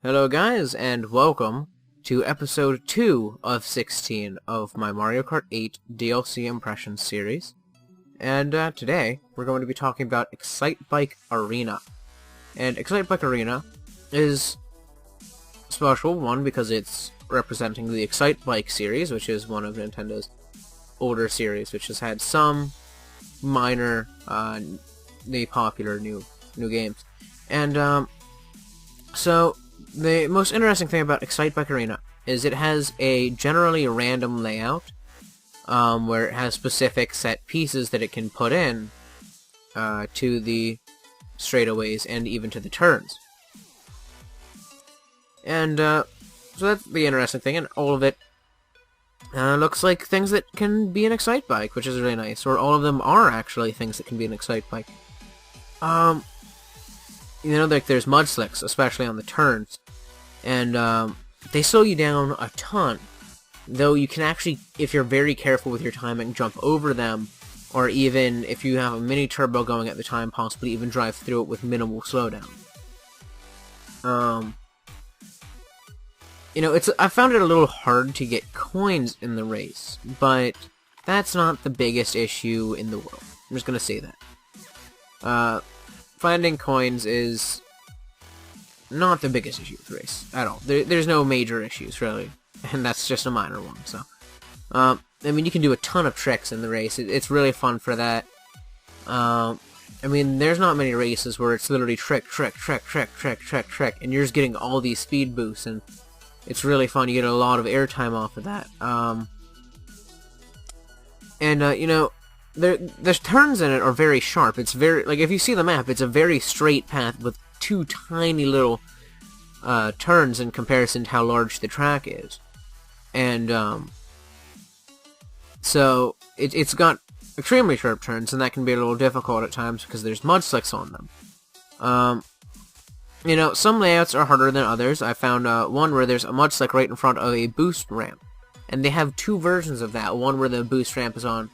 Hello guys, and welcome to episode 2 of 16 of my Mario Kart 8 DLC Impressions series. And today, we're going to be talking about Excitebike Arena. And Excitebike Arena is special, one, because it's representing the Excitebike series, which is one of Nintendo's older series, which has had some minor, popular new games. And, so the most interesting thing about Excitebike Arena is it has a generally random layout, where it has specific set pieces that it can put in to the straightaways and even to the turns. And so that's the interesting thing, and all of it looks like things that can be an Excitebike, which is really nice, or all of them are actually things that can be an Excitebike. Like there's mud slicks, especially on the turns, and they slow you down a ton, though you can actually, if you're very careful with your timing, jump over them, or even, if you have a mini turbo going at the time, possibly even drive through it with minimal slowdown. I found it a little hard to get coins in the race, but that's not the biggest issue in the world. I'm just gonna say that. Finding coins is not the biggest issue with the race at all. There's no major issues, really, and that's just a minor one, so. You can do a ton of tricks in the race. It's really fun for that. There's not many races where it's literally trick, and you're just getting all these speed boosts, and it's really fun. You get a lot of airtime off of that. The turns in it are very sharp. It's very, if you see the map, it's a very straight path with two tiny little turns in comparison to how large the track is. And, so it's got extremely sharp turns, and that can be a little difficult at times because there's mud slicks on them. Some layouts are harder than others. I found one where there's a mud slick right in front of a boost ramp. And they have two versions of that. One where the boost ramp is on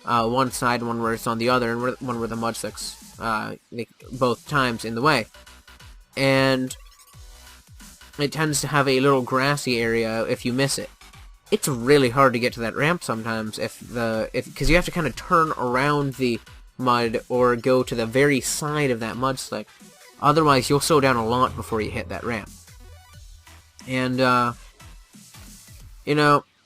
one side, one where it's on the other, and one where the mud slicks both times in the way. And it tends to have a little grassy area if you miss it. It's really hard to get to that ramp sometimes because you have to kind of turn around the mud or go to the very side of that mud slick. Otherwise, you'll slow down a lot before you hit that ramp. And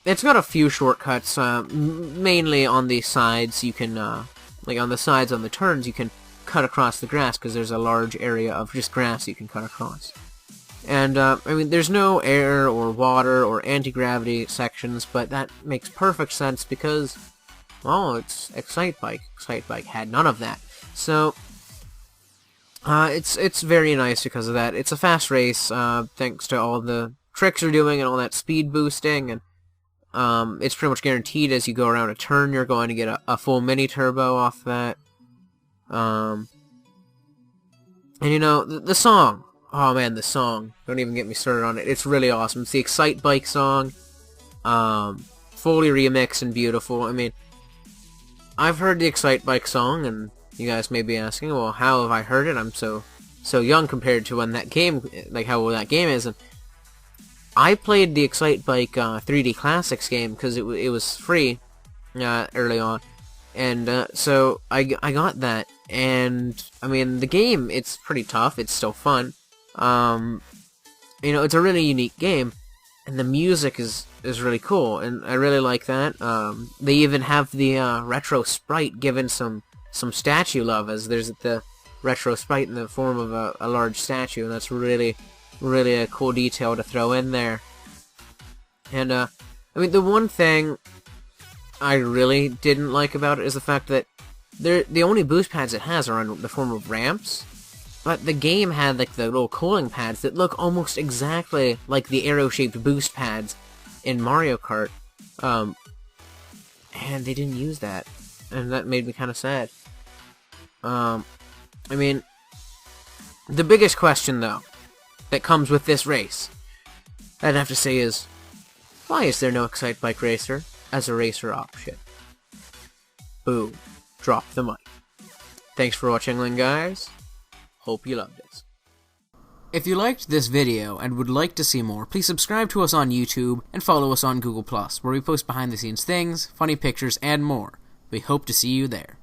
it's got a few shortcuts, mainly on the sides. You can, on the sides on the turns, you can cut across the grass, because there's a large area of just grass you can cut across. And, there's no air or water or anti-gravity sections, but that makes perfect sense because, well, it's Excitebike. Excitebike had none of that. So, it's very nice because of that. It's a fast race, thanks to all the tricks you're doing and all that speed boosting, and it's pretty much guaranteed as you go around a turn you're going to get a full mini turbo off that. The song. Oh man, the song. Don't even get me started on it. It's really awesome. It's the Excitebike song. Fully remixed and beautiful. I've heard the Excitebike song, and you guys may be asking, well, how have I heard it? I'm so young compared to when that game, how old that game is, and I played the Excitebike 3D Classics game because it was free early on, and so I got that, and the game, it's pretty tough. It's still fun. It's a really unique game, and the music is really cool, and I really like that. They even have the retro sprite given some statue love, as there's the retro sprite in the form of a large statue, and that's really a cool detail to throw in there. And, the one thing I really didn't like about it is the fact that the only boost pads it has are in the form of ramps, but the game had, the little cooling pads that look almost exactly like the arrow-shaped boost pads in Mario Kart, and they didn't use that, and that made me kind of sad. The biggest question, though, that comes with this race, I'd have to say is, why is there no Excitebike Racer as a racer option? Boom. Drop the mic. Thanks for watching, guys. Hope you loved it. If you liked this video and would like to see more, please subscribe to us on YouTube and follow us on Google+, where we post behind-the-scenes things, funny pictures, and more. We hope to see you there.